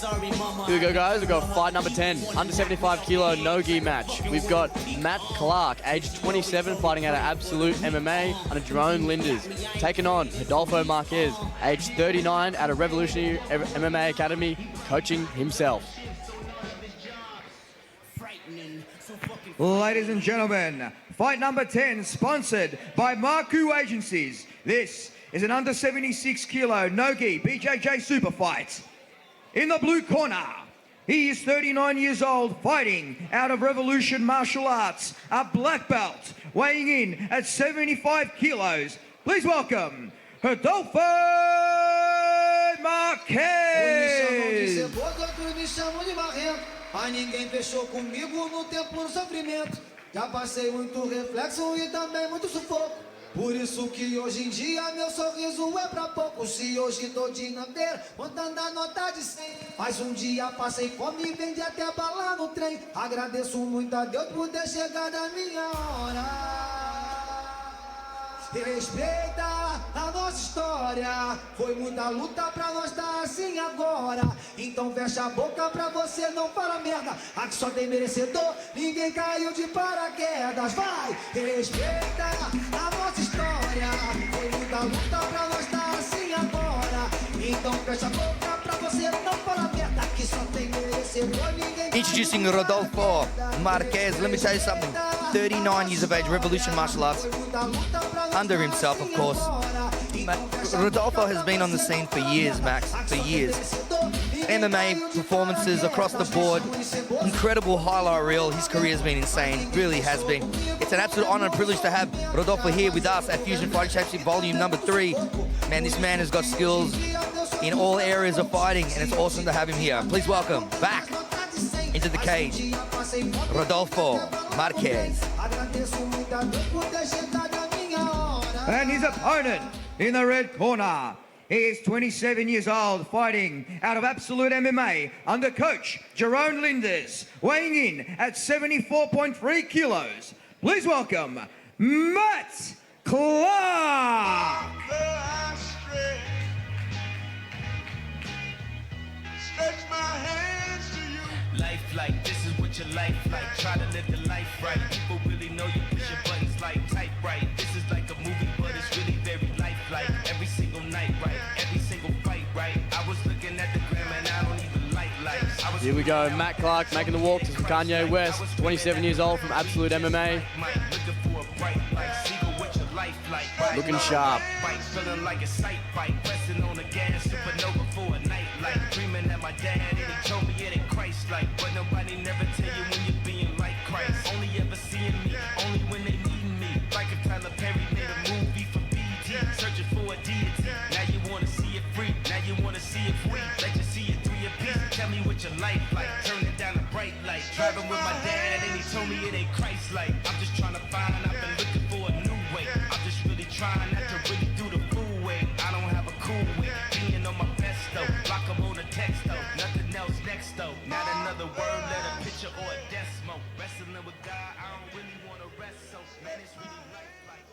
Here we go, guys. We've got fight number 10, under 75 kilo no-gi match. We've got Matt Clarke, age 27, fighting out of Absolute MMA under Jerome Linders, taking on Rodolfo Marques, age 39, out of Revolutionary MMA Academy, coaching himself. Ladies and gentlemen, fight number 10, sponsored by Marques Agencies. This is an under 76 kilo no-gi BJJ super fight. In the blue corner, he is 39 years old, fighting out of Revolution Martial Arts, a black belt, weighing in at 75 kilos. Please welcome Rodolfo Marques. A ninguém fechou comigo no tempo no sofrimento. Já passei muito reflexo e também muito sufoco. Por isso que hoje em dia meu sorriso é pra pouco. Se hoje tô de nandeira, contando a nota de 100. Mas um dia passei fome e vendi até bala no trem. Agradeço muito a Deus por ter chegado a minha hora. Respeita a nossa história. Foi muita luta pra nós estar assim agora. Então fecha a boca pra você não falar merda. Aqui só tem merecedor, ninguém caiu de paraquedas. Vai, respeita a nossa história. Foi muita luta pra nós estar assim agora. Então fecha a boca pra você não falar merda. Aqui só tem merecedor, ninguém. Introducing Rodolfo Marques. Let me tell you something. 39 years of age, Revolution Martial Arts. Under himself, of course. Rodolfo has been on the scene for years, Max, for years. MMA performances across the board, incredible highlight reel. His career has been insane, really has been. It's an absolute honor and privilege to have Rodolfo here with us at Fusion Fighting Championship Volume number 3. Man, this man has got skills in all areas of fighting, and it's awesome to have him here. Please welcome back into the cage, Rodolfo Marques. And his opponent in the red corner, he is 27 years old, fighting out of Absolute MMA under coach Jerome Linders, weighing in at 74.3 kilos. Please welcome Matt Clarke. Stretch my hands to you. Life like this is what your life like. Try to live the life right. People really know you push your buttons like type right. This is like a movie, but it's really very lifelike. Every single night, right? Every single fight, right? I was looking at the gram and I don't even like lights. Here we go, Matt Clarke making the walk to Kanye West, 27 years old from Absolute MMA. Looking sharp. Feeling like a sight fight, pressing on the gas, supernova for a night light. Dreaming at my dad and he told me it ain't Christ-like. But nobody never tell you when you're being like Christ. Only ever seeing me, only when they need me. Like if Tyler Perry made a movie for BT, searching for a deity. Now you wanna see it free, now you wanna see it free. Let you see it through your piece. Tell me what your life like, turn it down a bright light. Driving with my dad and he told me it ain't Christ-like. I'm just trying to find, I've been looking for a new way. I'm just really trying not to really do the fool way. I don't have a cool way, being on my best though. Block 'em on a text though, nothing else next though. Not another word, let a picture or a decimal. Wrestling with God, I don't really wanna rest so. Man, it's really life like.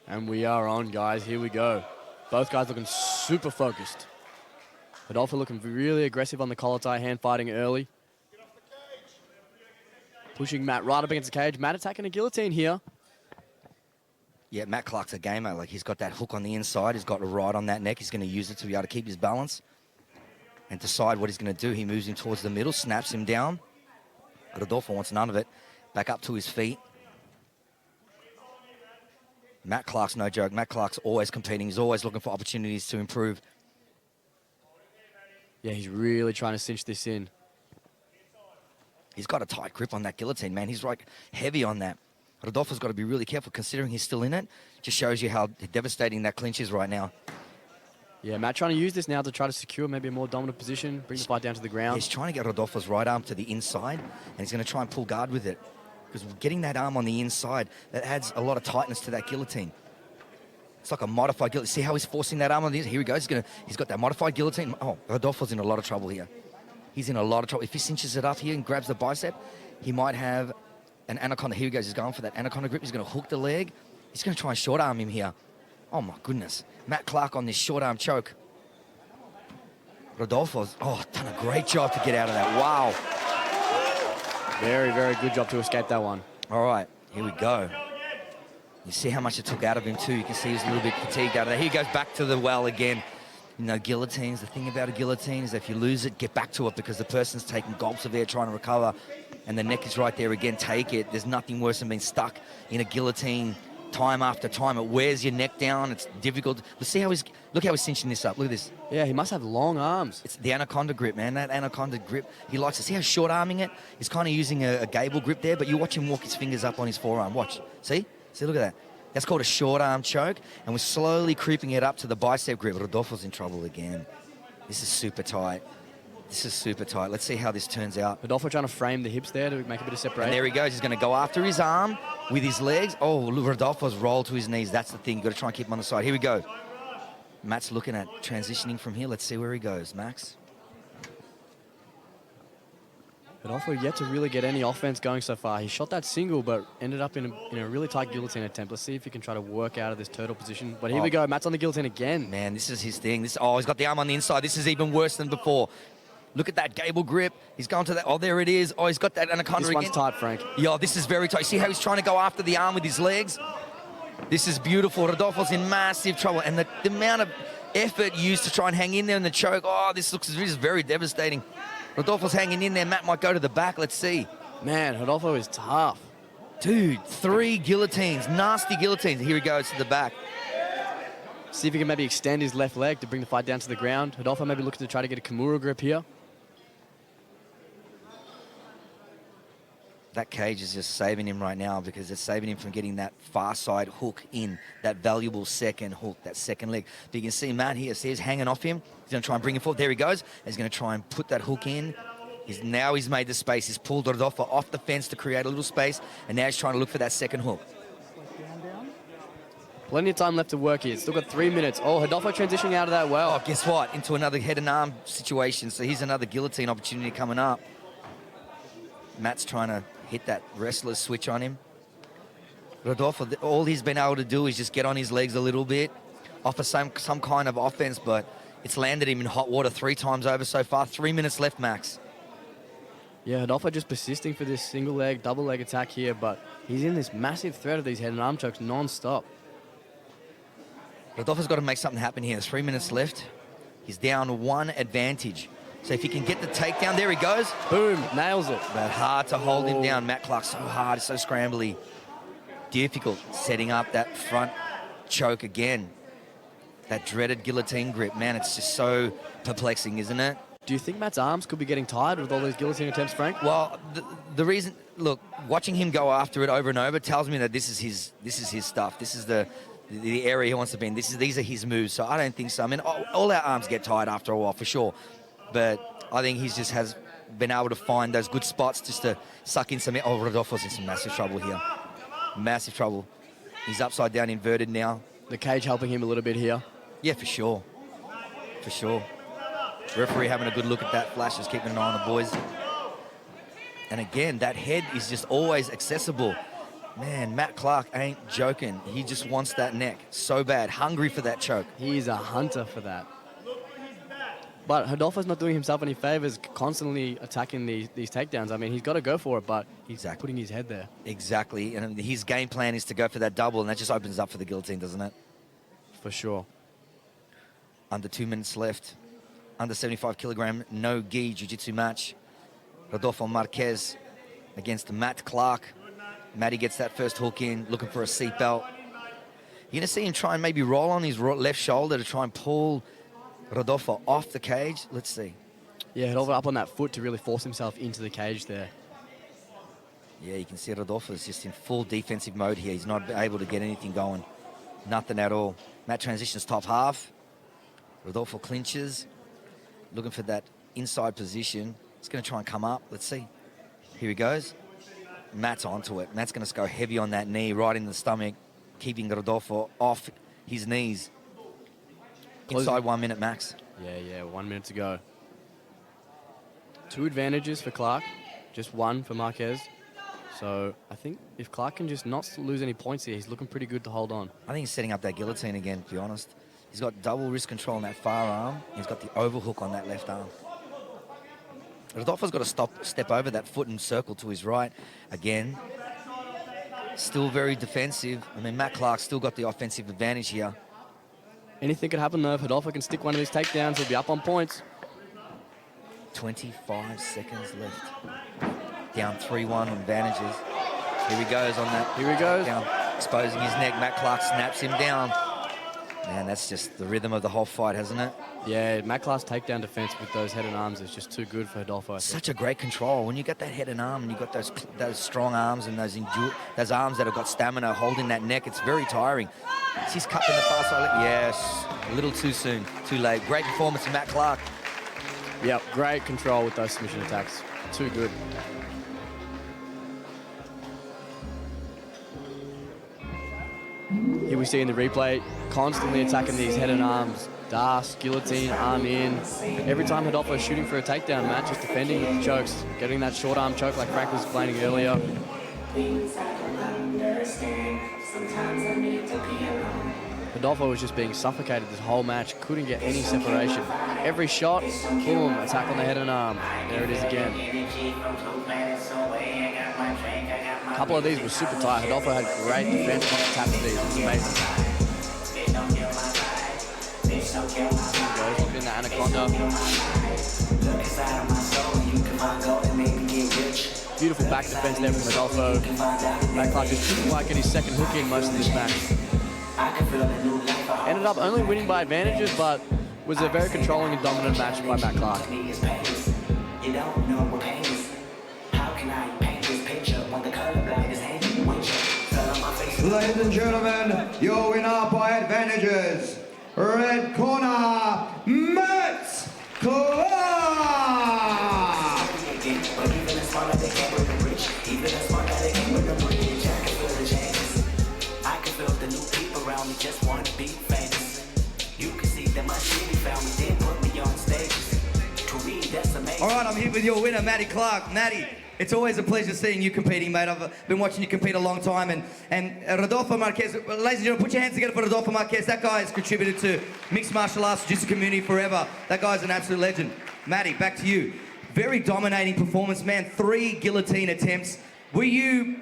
And we are on, guys. Here we go. Both guys looking super focused. Rodolfo looking really aggressive on the collar tie, hand fighting early. Pushing Matt right up against the cage. Matt attacking a guillotine here. Yeah, Matt Clarke's a gamer. Like, he's got that hook on the inside. He's got a right on that neck. He's going to use it to be able to keep his balance and decide what he's going to do. He moves him towards the middle, snaps him down. Rodolfo wants none of it. Back up to his feet. Matt Clarke's no joke. Matt Clarke's always competing. He's always looking for opportunities to improve. Yeah, he's really trying to cinch this in. He's got a tight grip on that guillotine, man. He's like heavy on that. Rodolfo's got to be really careful considering he's still in it. Just shows you how devastating that clinch is right now. Yeah, Matt trying to use this now to try to secure maybe a more dominant position, bring the fight down to the ground. He's trying to get Rodolfo's right arm to the inside, and he's going to try and pull guard with it. Because getting that arm on the inside, that adds a lot of tightness to that guillotine. It's like a modified guillotine. See how he's forcing that arm on the inside? Here he goes. He's got that modified guillotine. Oh, Rodolfo's in a lot of trouble here. He's in a lot of trouble. If he cinches it up here and grabs the bicep, he might have an anaconda. Here he goes. He's going for that anaconda grip. He's going to hook the leg. He's going to try and short arm him here. Oh, my goodness. Matt Clarke on this short arm choke. Rodolfo's, done a great job to get out of that. Wow. Very, very good job to escape that one. All right, here we go. You see how much it took out of him too. You can see he's a little bit fatigued out of there. He goes back to the well again. You know, guillotines, the thing about a guillotine is if you lose it, get back to it because the person's taking gulps of air trying to recover and the neck is right there again. Take it. There's nothing worse than being stuck in a guillotine time after time. It wears your neck down. It's difficult. Look how he's cinching this up. Look at this. Yeah, he must have long arms. It's the anaconda grip, man. That anaconda grip, he likes to see how short arming it. He's kind of using a gable grip there, but you watch him walk his fingers up on his forearm. Watch. See, look at that. That's called a short arm choke, and we're slowly creeping it up to the bicep grip. Rodolfo's in trouble again. This is super tight. Let's see how this turns out. Rodolfo trying to frame the hips there to make a bit of separation. And there he goes. He's going to go after his arm with his legs. Oh, Rodolfo's rolled to his knees. That's the thing. You've got to try and keep him on the side. Here we go. Matt's looking at transitioning from here. Let's see where he goes. Max. Rodolfo yet to really get any offense going so far. He shot that single, but ended up in a really tight guillotine attempt. Let's see if he can try to work out of this turtle position. But here we go. Matt's on the guillotine again. Man, this is his thing. He's got the arm on the inside. This is even worse than before. Look at that gable grip. He's going to that. Oh, there it is. Oh, he's got that anaconda again. This one's tight, Frank. Yeah, this is very tight. See how he's trying to go after the arm with his legs? This is beautiful. Rodolfo's in massive trouble. And the amount of effort used to try and hang in there in the choke. Oh, this is very devastating. Rodolfo's hanging in there. Matt might go to the back. Let's see. Man, Rodolfo is tough. Dude, 3 guillotines. Nasty guillotines. Here he goes to the back. See if he can maybe extend his left leg to bring the fight down to the ground. Rodolfo maybe looking to try to get a Kimura grip here. That cage is just saving him right now because it's saving him from getting that far side hook in, that valuable second hook, that second leg. But you can see Matt here, see he's hanging off him. He's going to try and bring him forward. There he goes. He's going to try and put that hook in. Now he's made the space. He's pulled Rodolfo off the fence to create a little space, and now he's trying to look for that second hook. Plenty of time left to work here. Still got 3 minutes. Oh, Rodolfo transitioning out of that well. Oh, guess what? Into another head and arm situation. So here's another guillotine opportunity coming up. Matt's trying to hit that wrestler's switch on him. Rodolfo, all he's been able to do is just get on his legs a little bit, offer some kind of offense, but it's landed him in hot water 3 times over so far. 3 minutes left, Max. Yeah, Rodolfo just persisting for this single leg, double leg attack here, but he's in this massive threat of these head and arm chokes non-stop. Rodolfo's got to make something happen here. 3 minutes left. He's down 1 advantage. So if he can get the takedown, there he goes. Boom, nails it. But hard to hold him down. Matt Clarke so hard, so scrambly. Difficult setting up that front choke again. That dreaded guillotine grip. Man, it's just so perplexing, isn't it? Do you think Matt's arms could be getting tired with all these guillotine attempts, Frank? Well, the reason, look, watching him go after it over and over tells me that this is his stuff. This is the area he wants to be in. These are his moves. So I don't think so. I mean, all our arms get tired after a while, for sure. But I think he just has been able to find those good spots just to suck in some... Oh, Rodolfo's in some massive trouble here. Massive trouble. He's upside down inverted now. The cage helping him a little bit here. Yeah, for sure. For sure. Referee having a good look at that flash, just keeping an eye on the boys. And again, that head is just always accessible. Man, Matt Clarke ain't joking. He just wants that neck so bad. Hungry for that choke. He's a hunter for that. But Rodolfo's not doing himself any favors, constantly attacking these takedowns. I mean, he's got to go for it, but he's putting his head there. Exactly. And his game plan is to go for that double, and that just opens up for the guillotine, doesn't it? For sure. Under 2 minutes left. Under 75 kilogram, no gi jiu-jitsu match. Rodolfo Marques against Matt Clarke. Matty gets that first hook in, looking for a seatbelt. You're going to see him try and maybe roll on his left shoulder to try and pull Rodolfo off the cage. Let's see. Yeah, Rodolfo up on that foot to really force himself into the cage there. Yeah, you can see Rodolfo is just in full defensive mode here. He's not able to get anything going. Nothing at all. Matt transitions top half. Rodolfo clinches, looking for that inside position. He's going to try and come up. Let's see. Here he goes. Matt's onto it. Matt's going to go heavy on that knee, right in the stomach, keeping Rodolfo off his knees. Inside 1 minute, Max. Yeah, 1 minute to go. 2 advantages for Clarke, just 1 for Marques. So I think if Clarke can just not lose any points here, he's looking pretty good to hold on. I think he's setting up that guillotine again, to be honest. He's got double wrist control on that far arm. He's got the overhook on that left arm. Rodolfo's got to step over that foot and circle to his right. Again, still very defensive. I mean, Matt Clarke's still got the offensive advantage here. Anything could happen though. If Rodolfo can stick one of these takedowns, he'll be up on points. 25 seconds left. Down 3-1 on advantages. Here he goes on that. Here he goes. Down, exposing his neck. Matt Clarke snaps him down. Man, that's just the rhythm of the whole fight, hasn't it? Yeah, Matt Clarke's takedown defense with those head and arms is just too good for Rodolfo. Such a great control. When you got that head and arm and you got those strong arms and those arms that have got stamina holding that neck, it's very tiring. He's cupping the far side. Yes, a little too soon, too late. Great performance from Matt Clarke. Yep, great control with those submission attacks. Too good. Here we see in the replay, constantly attacking these head and arms. Das, guillotine, arm in. Every time Rodolfo is shooting for a takedown, Matt just defending with the chokes, getting that short arm choke like Frank was explaining earlier. Rodolfo was just being suffocated this whole match, couldn't get any separation. Every shot, boom, attack on the head and arm. There it is again. A couple of these were super tight. Rodolfo had great defense off the tap of these. It was amazing. There he goes, in the anaconda. Beautiful back defense there from Rodolfo. Matt Clarke just didn't quite get his second hook in most of this match. Ended up only winning by advantages, but was a very controlling and dominant match by Matt Clarke. Ladies and gentlemen, your winner by advantages, red corner, Matt Clarke! Just want to be famous. You can see that my city found me, then put me on stages. To me, that's amazing. All right, I'm here with your winner, Matty Clarke. Matty, it's always a pleasure seeing you competing, mate. I've been watching you compete a long time. And Rodolfo Marques, ladies and gentlemen, put your hands together for Rodolfo Marques. That guy has contributed to mixed martial arts, jiu-jitsu community forever. That guy's an absolute legend. Matty, back to you. Very dominating performance, man. 3 guillotine attempts. Were you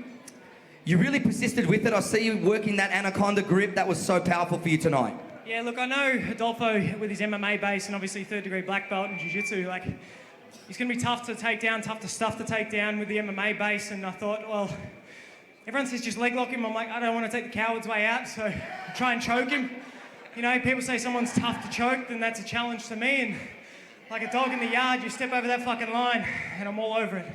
really persisted with it? I see you working that anaconda grip. That was so powerful for you tonight. Yeah, look, I know Rodolfo with his MMA base and obviously third-degree black belt in jiu-jitsu, like, he's going to be tough to take down, tough to stuff to take down with the MMA base. And I thought, well, everyone says just leg lock him. I'm like, I don't want to take the coward's way out, so I try and choke him. You know, people say someone's tough to choke, then that's a challenge to me. And like a dog in the yard, you step over that fucking line, and I'm all over it.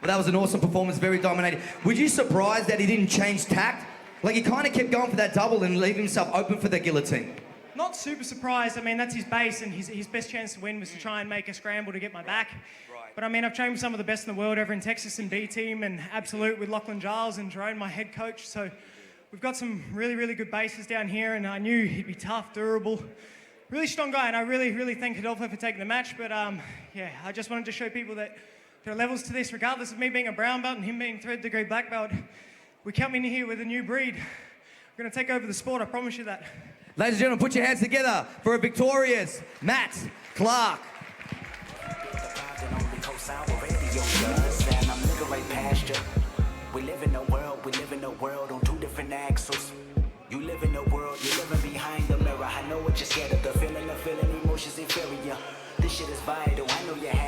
Well, that was an awesome performance, very dominating. Were you surprised that he didn't change tact? Like, he kind of kept going for that double and leave himself open for the guillotine. Not super surprised. I mean, that's his base, and his best chance to win was to try and make a scramble to get my back. Right. But I mean, I've trained with some of the best in the world over in Texas and B Team and Absolute with Lachlan Giles and Jerome, my head coach. So we've got some really, really good bases down here, and I knew he'd be tough, durable, really strong guy. And I really, really thank Rodolfo for taking the match. But yeah, I just wanted to show people that there are levels to this, regardless of me being a brown belt and him being third-degree black belt. We come in here with a new breed. We're going to take over the sport, I promise you that. Ladies and gentlemen, put your hands together for a victorious Matt Clarke. We live in a world on 2 different axles. You live in a world, you're living behind the mirror. I know what you're scared of, the feeling, emotions inferior. This shit is vital, I know you have